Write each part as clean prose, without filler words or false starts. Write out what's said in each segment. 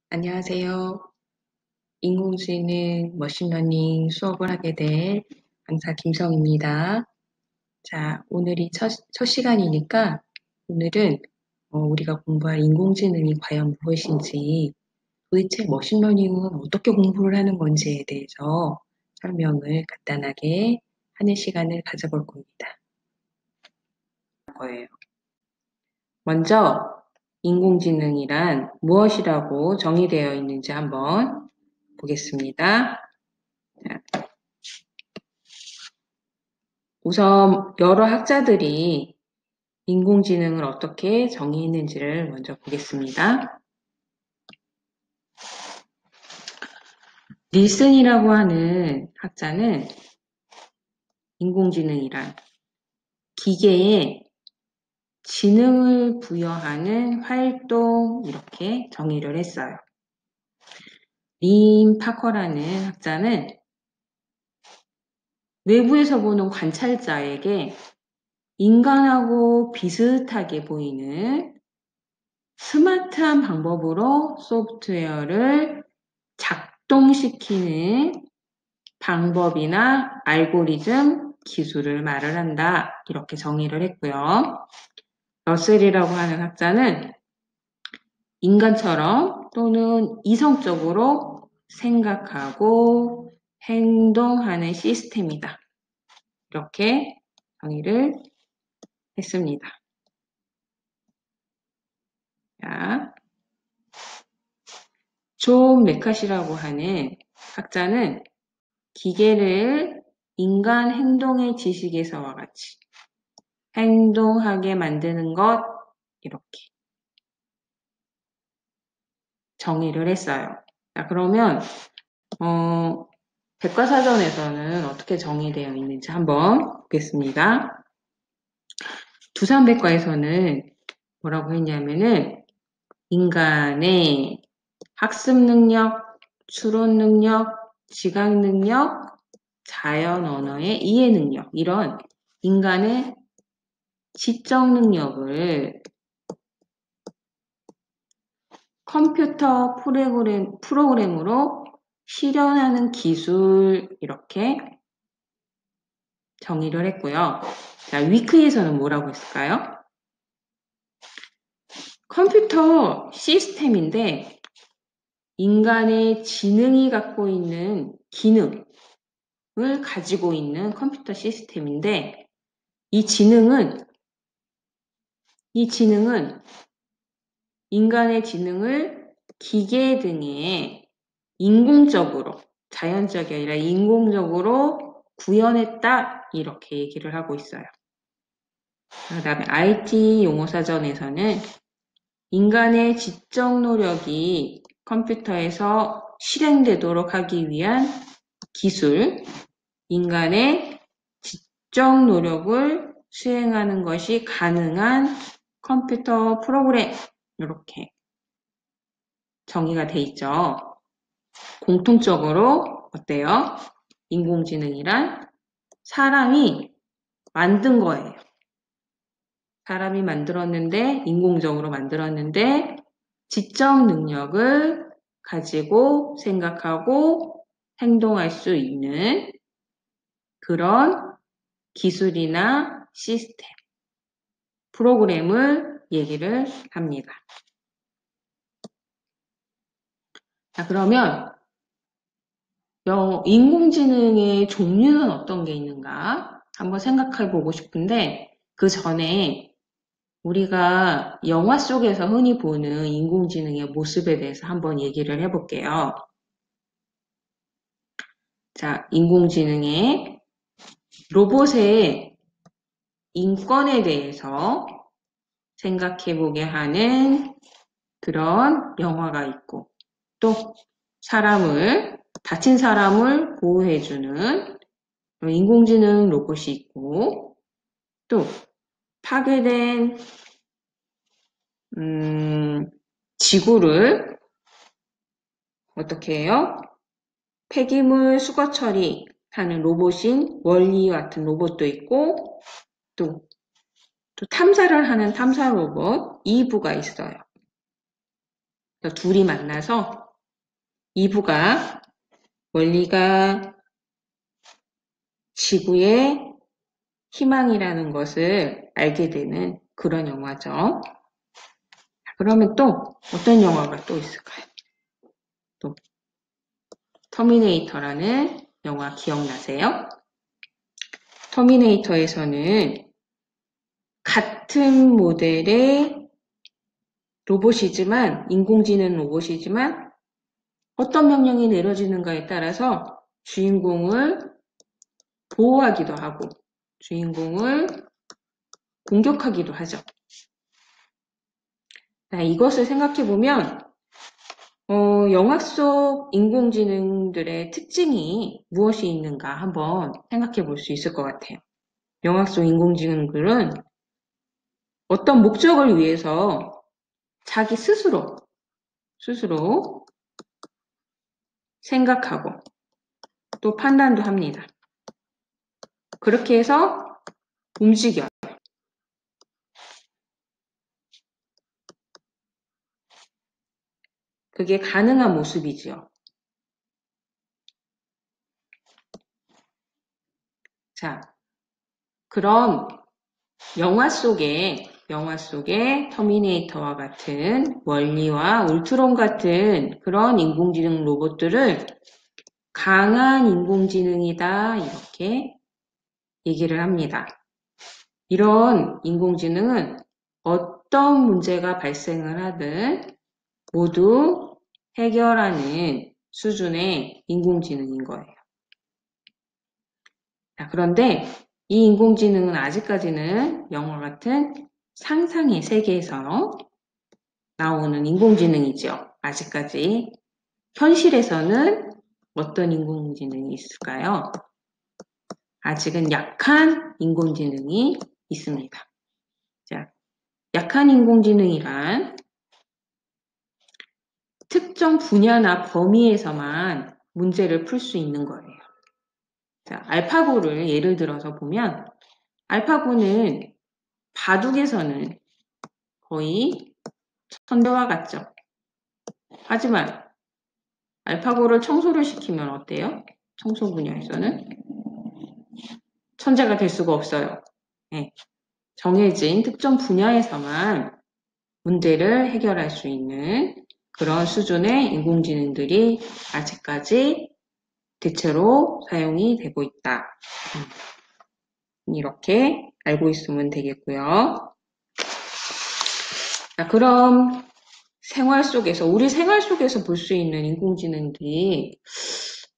안녕하세요. 인공지능 머신러닝 수업을 하게 될 강사 김성입니다. 자, 오늘이 첫 시간이니까 오늘은 우리가 공부할 인공지능이 과연 무엇인지, 도대체 머신러닝은 어떻게 공부를 하는 건지에 대해서 설명을 간단하게 하는 시간을 가져볼 겁니다. 먼저 인공지능이란 무엇이라고 정의되어 있는지 한번 보겠습니다. 우선 여러 학자들이 인공지능을 어떻게 정의했는지를 먼저 보겠습니다. 닐슨이라고 하는 학자는 인공지능이란 기계에 지능을 부여하는 활동 이렇게 정의를 했어요. 린 파커라는 학자는 외부에서 보는 관찰자에게 인간하고 비슷하게 보이는 스마트한 방법으로 소프트웨어를 작동시키는 방법이나 알고리즘, 기술을 말을 한다. 이렇게 정의를 했고요. 러셀이라고 하는 학자는 인간처럼 또는 이성적으로 생각하고 행동하는 시스템이다. 이렇게 정의를 했습니다. 자, 존 메카시라고 하는 학자는 기계를 인간 행동의 지식에서와 같이 행동하게 만드는 것 이렇게 정의를 했어요. 자, 그러면 백과사전에서는 어떻게 정의되어 있는지 한번 보겠습니다. 두산백과에서는 뭐라고 했냐면은 인간의 학습 능력, 추론 능력, 지각 능력, 자연 언어의 이해 능력 이런 인간의 지적 능력을 컴퓨터 프로그램으로 실현하는 기술 이렇게 정의를 했고요. 자, 위크에서는 뭐라고 했을까요? 컴퓨터 시스템인데 인간의 지능이 갖고 있는 기능을 가지고 있는 컴퓨터 시스템인데 이 지능은 인간의 지능을 기계 등에 인공적으로, 자연적이 아니라 인공적으로 구현했다 이렇게 얘기를 하고 있어요. 그 다음에 IT 용어사전에서는 인간의 지적 노력이 컴퓨터에서 실행되도록 하기 위한 기술, 인간의 지적 노력을 수행하는 것이 가능한 컴퓨터 프로그램 이렇게 정의가 돼 있죠. 공통적으로 어때요? 인공지능이란 사람이 만든 거예요. 사람이 만들었는데 인공적으로 만들었는데 지적 능력을 가지고 생각하고 행동할 수 있는 그런 기술이나 시스템, 프로그램을 얘기를 합니다. 자, 그러면 인공지능의 종류는 어떤 게 있는가 한번 생각해 보고 싶은데 그 전에 우리가 영화 속에서 흔히 보는 인공지능의 모습에 대해서 한번 얘기를 해볼게요. 자, 인공지능의 로봇의 인권에 대해서 생각해보게 하는 그런 영화가 있고 또 다친 사람을 보호해주는 인공지능 로봇이 있고 또 파괴된 지구를 어떻게 해요? 폐기물 수거 처리하는 로봇인 월리 같은 로봇도 있고 또 탐사를 하는 탐사 로봇 이브가 있어요. 그래서 둘이 만나서 이브가 원리가 지구의 희망이라는 것을 알게 되는 그런 영화죠. 그러면 또 어떤 영화가 또 있을까요? 또 터미네이터라는 영화 기억나세요? 터미네이터에서는 같은 모델의 로봇이지만, 인공지능 로봇이지만 어떤 명령이 내려지는가에 따라서 주인공을 보호하기도 하고 주인공을 공격하기도 하죠. 자, 이것을 생각해보면 영화 속 인공지능들의 특징이 무엇이 있는가 한번 생각해 볼 수 있을 것 같아요. 영화 속 인공지능들은 어떤 목적을 위해서 자기 스스로 생각하고 또 판단도 합니다. 그렇게 해서 움직여요. 그게 가능한 모습이지요. 자, 그럼 영화 속에 터미네이터와 같은 월리와 울트론 같은 그런 인공지능 로봇들을 강한 인공지능이다 이렇게 얘기를 합니다. 이런 인공지능은 어떤 문제가 발생을 하든 모두 해결하는 수준의 인공지능인 거예요. 자, 그런데 이 인공지능은 아직까지는 영화 같은 상상의 세계에서 나오는 인공지능이죠. 아직까지. 현실에서는 어떤 인공지능이 있을까요? 아직은 약한 인공지능이 있습니다. 자, 약한 인공지능이란 특정 분야나 범위에서만 문제를 풀 수 있는 거예요. 자, 알파고를 예를 들어서 보면 알파고는 바둑에서는 거의 천재와 같죠. 하지만 알파고를 청소를 시키면 어때요? 청소 분야에서는 천재가 될 수가 없어요. 네. 정해진 특정 분야에서만 문제를 해결할 수 있는 그런 수준의 인공지능들이 아직까지 대체로 사용이 되고 있다. 이렇게 알고 있으면 되겠고요. 자, 그럼 우리 생활 속에서 볼 수 있는 인공지능들이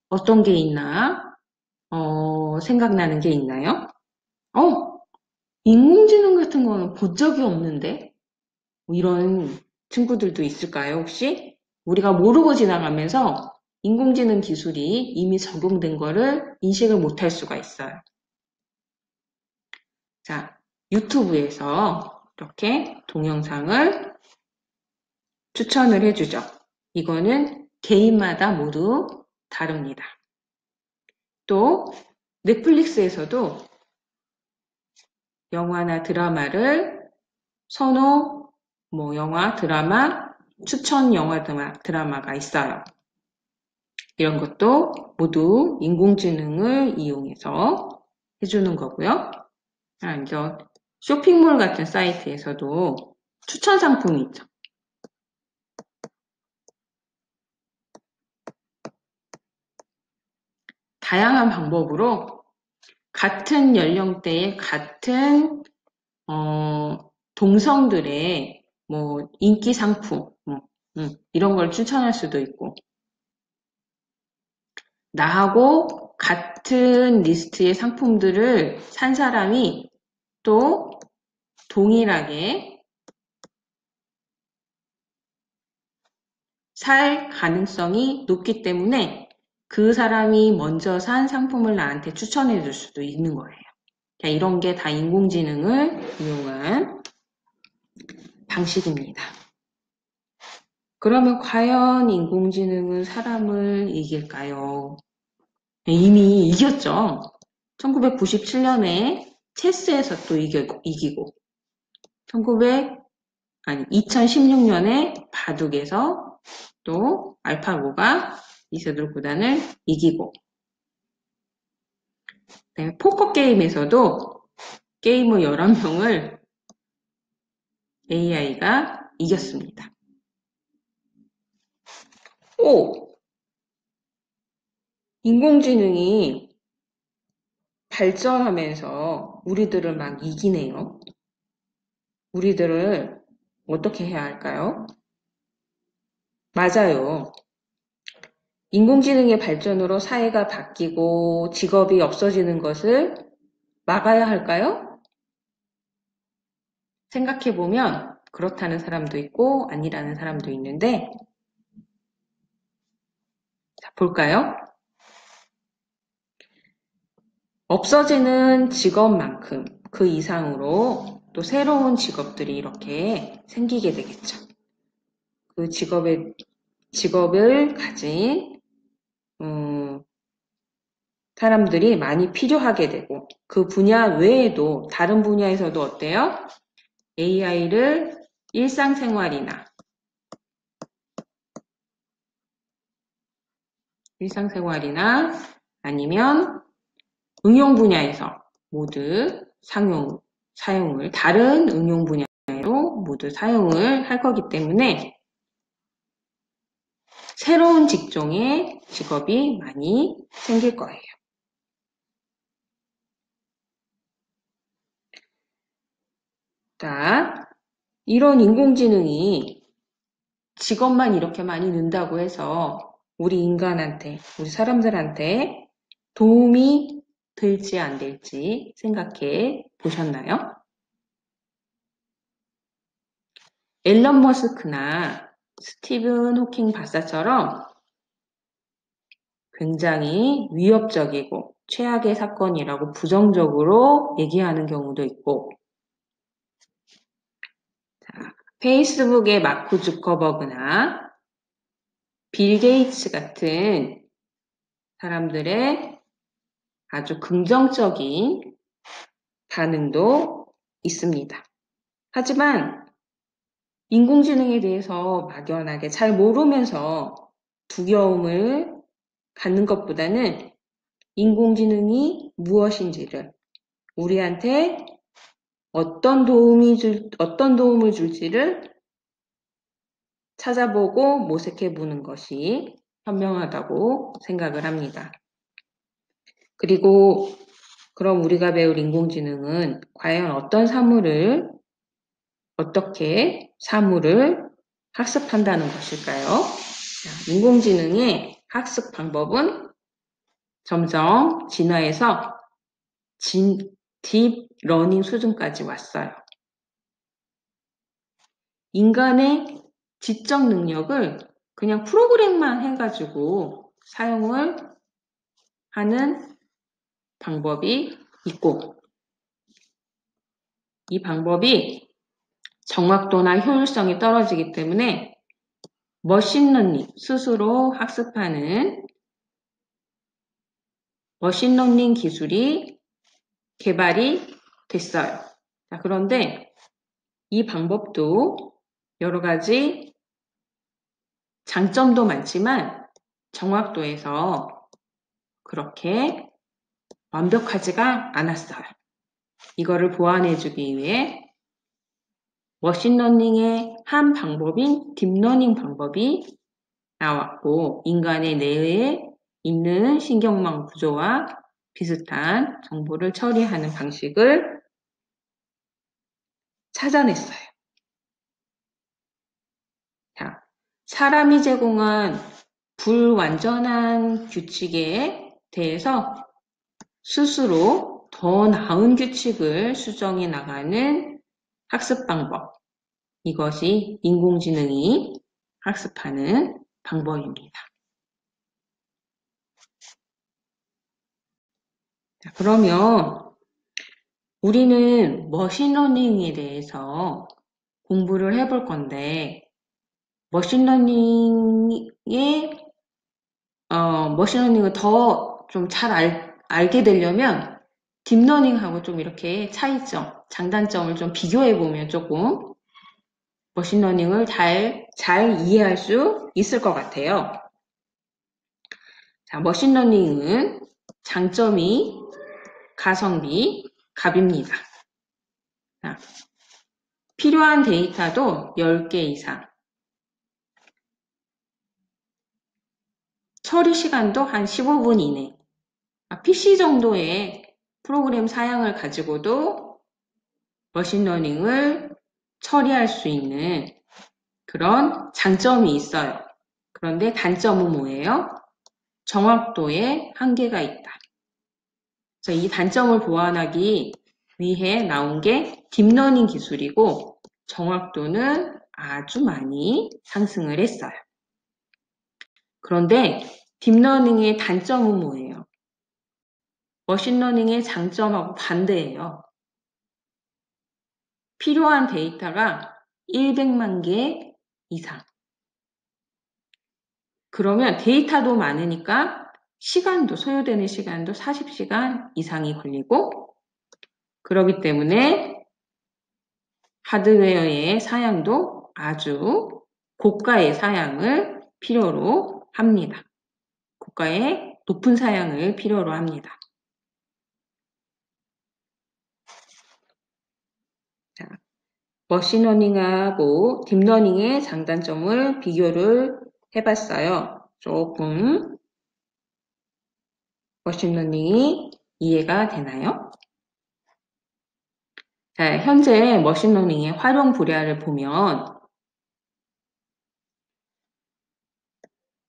어떤 게 있나? 생각나는 게 있나요? 인공지능 같은 거는 본 적이 없는데? 이런 친구들도 있을까요, 혹시? 우리가 모르고 지나가면서 인공지능 기술이 이미 적용된 거를 인식을 못할 수가 있어요. 자, 유튜브에서 이렇게 동영상을 추천을 해주죠. 이거는 개인마다 모두 다릅니다. 또 넷플릭스에서도 영화나 드라마를 영화, 드라마, 추천 영화, 드라마가 있어요. 이런 것도 모두 인공지능을 이용해서 해주는 거고요. 쇼핑몰 같은 사이트에서도 추천 상품이 있죠. 다양한 방법으로 같은 연령대의 같은 동성들의 인기 상품 이런 걸 추천할 수도 있고 나하고 같은 리스트의 상품들을 산 사람이 또 동일하게 살 가능성이 높기 때문에 그 사람이 먼저 산 상품을 나한테 추천해 줄 수도 있는 거예요. 이런 게 다 인공지능을 이용한 방식입니다. 그러면 과연 인공지능은 사람을 이길까요? 이미 이겼죠. 1997년에 체스에서 또 이기고 2016년에 바둑에서 또 알파고가 이세돌9단을 이기고, 네, 포커 게임에서도 게이머 11명을 AI가 이겼습니다. 오! 인공지능이 발전하면서 우리들을 막 이기네요. 우리들을 어떻게 해야 할까요? 맞아요. 인공지능의 발전으로 사회가 바뀌고 직업이 없어지는 것을 막아야 할까요? 생각해보면 그렇다는 사람도 있고 아니라는 사람도 있는데, 자, 볼까요? 없어지는 직업만큼 그 이상으로 또 새로운 직업들이 이렇게 생기게 되겠죠. 그 직업을 가진 사람들이 많이 필요하게 되고, 그 분야 외에도 다른 분야에서도 어때요? AI를 일상생활이나 아니면 응용 분야에서 모두 사용을, 다른 응용 분야로 모두 사용을 할 거기 때문에 새로운 직종의 직업이 많이 생길 거예요. 자, 이런 인공지능이 직업만 이렇게 많이 는다고 해서 우리 인간한테, 우리 사람들한테 도움이 될지 안 될지 생각해 보셨나요? 앨런 머스크나 스티븐 호킹 박사처럼 굉장히 위협적이고 최악의 사건이라고 부정적으로 얘기하는 경우도 있고, 자, 페이스북의 마크 주커버그나 빌 게이츠 같은 사람들의 아주 긍정적인 반응도 있습니다. 하지만 인공지능에 대해서 막연하게 잘 모르면서 두려움을 갖는 것보다는 인공지능이 무엇인지를, 우리한테 어떤 도움을 줄지를 찾아보고 모색해 보는 것이 현명하다고 생각을 합니다. 그리고 그럼 우리가 배울 인공지능은 과연 어떻게 사물을 학습한다는 것일까요? 자, 인공지능의 학습 방법은 점점 진화해서 딥러닝 수준까지 왔어요. 인간의 지적 능력을 그냥 프로그램만 해가지고 사용을 하는 방법이 있고, 이 방법이 정확도나 효율성이 떨어지기 때문에 머신러닝, 스스로 학습하는 머신러닝 기술이 개발이 됐어요. 자, 그런데 이 방법도 여러 가지 장점도 많지만 정확도에서 그렇게 완벽하지가 않았어요. 이거를 보완해주기 위해 머신러닝의 한 방법인 딥러닝 방법이 나왔고, 인간의 뇌에 있는 신경망 구조와 비슷한 정보를 처리하는 방식을 찾아냈어요. 자, 사람이 제공한 불완전한 규칙에 대해서 스스로 더 나은 규칙을 수정해 나가는 학습 방법. 이것이 인공지능이 학습하는 방법입니다. 자, 그러면 우리는 머신러닝에 대해서 공부를 해볼 건데, 머신러닝을 더 좀 잘 알게 되려면 딥러닝하고 좀 이렇게 차이점, 장단점을 좀 비교해 보면 조금 머신러닝을 잘 잘 이해할 수 있을 것 같아요. 자, 머신러닝은 장점이 가성비, 값입니다. 자, 필요한 데이터도 10개 이상. 처리 시간도 한 15분 이내. PC 정도의 프로그램 사양을 가지고도 머신러닝을 처리할 수 있는 그런 장점이 있어요. 그런데 단점은 뭐예요? 정확도에 한계가 있다. 그래서 이 단점을 보완하기 위해 나온 게 딥러닝 기술이고 정확도는 아주 많이 상승을 했어요. 그런데 딥러닝의 단점은 뭐예요? 머신러닝의 장점하고 반대예요. 필요한 데이터가 100만 개 이상. 그러면 데이터도 많으니까 소요되는 시간도 40시간 이상이 걸리고 그렇기 때문에 하드웨어의 사양도 아주 고가의 사양을 필요로 합니다. 고가의 높은 사양을 필요로 합니다. 자, 머신러닝하고 딥러닝의 장단점을 비교를 해봤어요. 조금 머신러닝이 이해가 되나요? 자, 현재 머신러닝의 활용 분야를 보면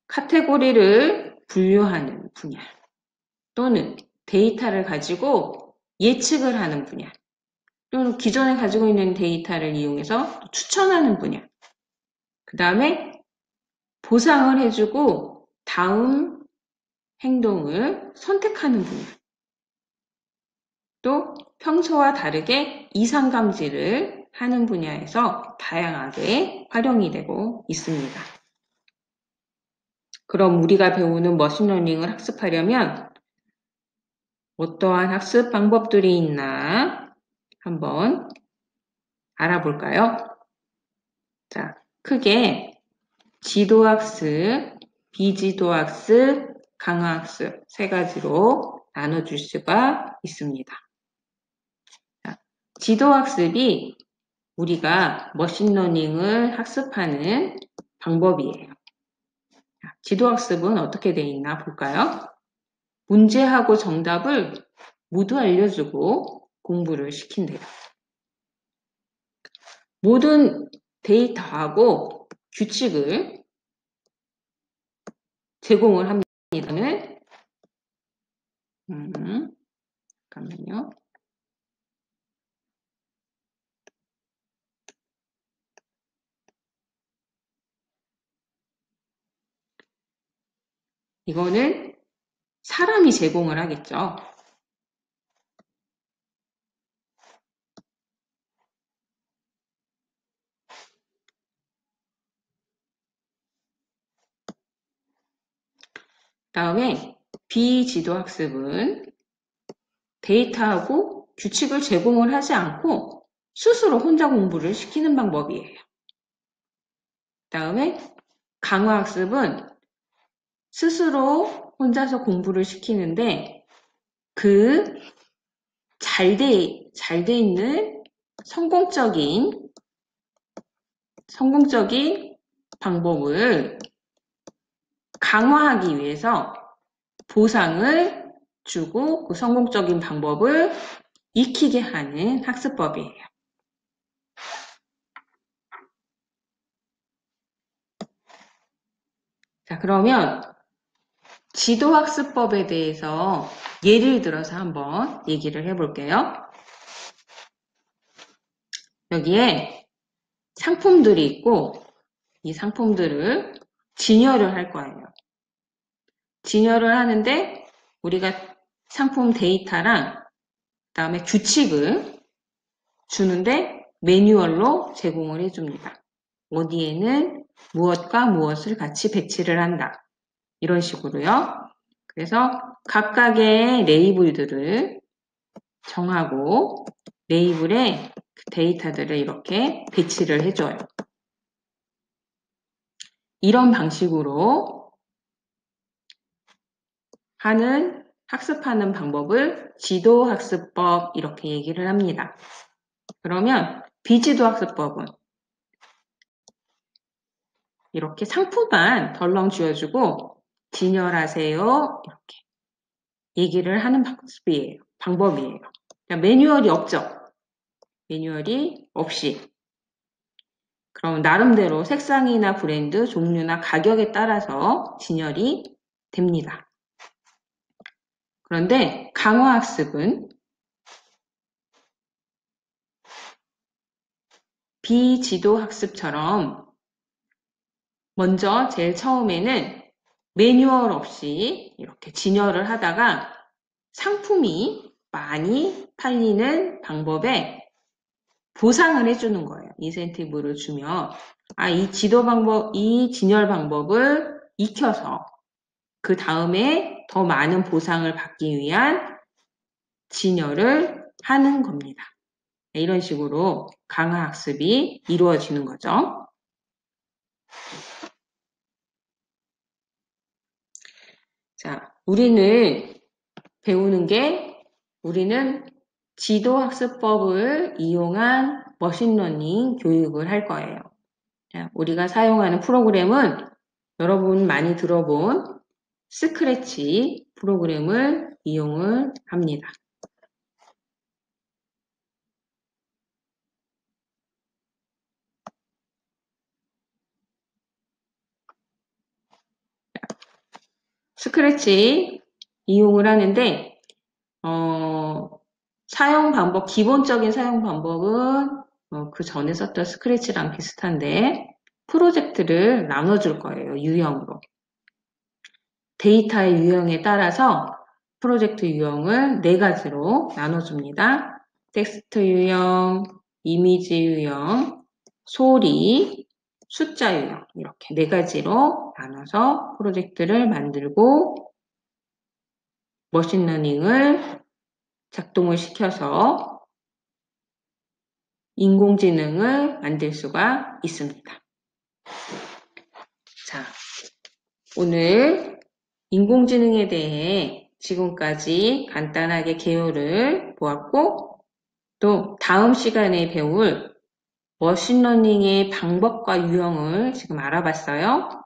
카테고리를 분류하는 분야 또는 데이터를 가지고 예측을 하는 분야 또는 기존에 가지고 있는 데이터를 이용해서 추천하는 분야 그 다음에 보상을 해주고 다음 행동을 선택하는 분야 또 평소와 다르게 이상 감지를 하는 분야에서 다양하게 활용이 되고 있습니다. 그럼 우리가 배우는 머신러닝을 학습하려면 어떠한 학습 방법들이 있나 한번 알아볼까요? 자, 크게 지도학습, 비지도학습, 강화학습 세 가지로 나눠줄 수가 있습니다. 자, 지도학습이 우리가 머신러닝을 학습하는 방법이에요. 자, 지도학습은 어떻게 되어 있나 볼까요? 문제하고 정답을 모두 알려주고 공부를 시킨대요. 모든 데이터하고 규칙을 제공을 합니다. 잠깐만요. 이거는 사람이 제공을 하겠죠. 다음에 비지도학습은 데이터하고 규칙을 제공을 하지 않고 스스로 혼자 공부를 시키는 방법이에요. 다음에 강화학습은 스스로 혼자서 공부를 시키는데 그 잘 돼 있는 성공적인 방법을 강화하기 위해서 보상을 주고 그 성공적인 방법을 익히게 하는 학습법이에요. 자, 그러면 지도학습법에 대해서 예를 들어서 한번 얘기를 해볼게요. 여기에 상품들이 있고 이 상품들을 진열을 할 거예요. 진열을 하는데 우리가 상품 데이터랑 그다음에 규칙을 주는데 매뉴얼로 제공을 해줍니다. 어디에는 무엇과 무엇을 같이 배치를 한다. 이런 식으로요. 그래서 각각의 레이블들을 정하고 레이블에 그 데이터들을 이렇게 배치를 해줘요. 이런 방식으로 학습하는 방법을 지도학습법 이렇게 얘기를 합니다. 그러면 비지도학습법은 이렇게 상품만 덜렁 쥐어주고 진열하세요 이렇게 얘기를 하는 방법이에요. 그러니까 매뉴얼이 없죠. 매뉴얼이 없이 그럼 나름대로 색상이나 브랜드, 종류나 가격에 따라서 진열이 됩니다. 그런데 강화학습은 비지도학습처럼 먼저 제일 처음에는 매뉴얼 없이 이렇게 진열을 하다가 상품이 많이 팔리는 방법에 보상을 해주는 거예요. 인센티브를 주면 이 진열 방법을 익혀서 그 다음에 더 많은 보상을 받기 위한 진열을 하는 겁니다. 이런 식으로 강화학습이 이루어지는 거죠. 자, 우리는 지도학습법을 이용한 머신러닝 교육을 할 거예요. 자, 우리가 사용하는 프로그램은 여러분 많이 들어본 스크래치 프로그램을 이용을 합니다. 스크래치 이용을 하는데 기본적인 사용 방법은 그 전에 썼던 스크래치랑 비슷한데 프로젝트를 나눠줄 거예요. 유형으로. 데이터의 유형에 따라서 프로젝트 유형을 4가지로 나눠줍니다. 텍스트 유형, 이미지 유형, 소리, 숫자 유형 이렇게 4가지로 나눠서 프로젝트를 만들고 머신러닝을 작동을 시켜서 인공지능을 만들 수가 있습니다. 자, 오늘 인공지능에 대해 지금까지 간단하게 개요를 보았고 또 다음 시간에 배울 머신러닝의 방법과 유형을 지금 알아봤어요.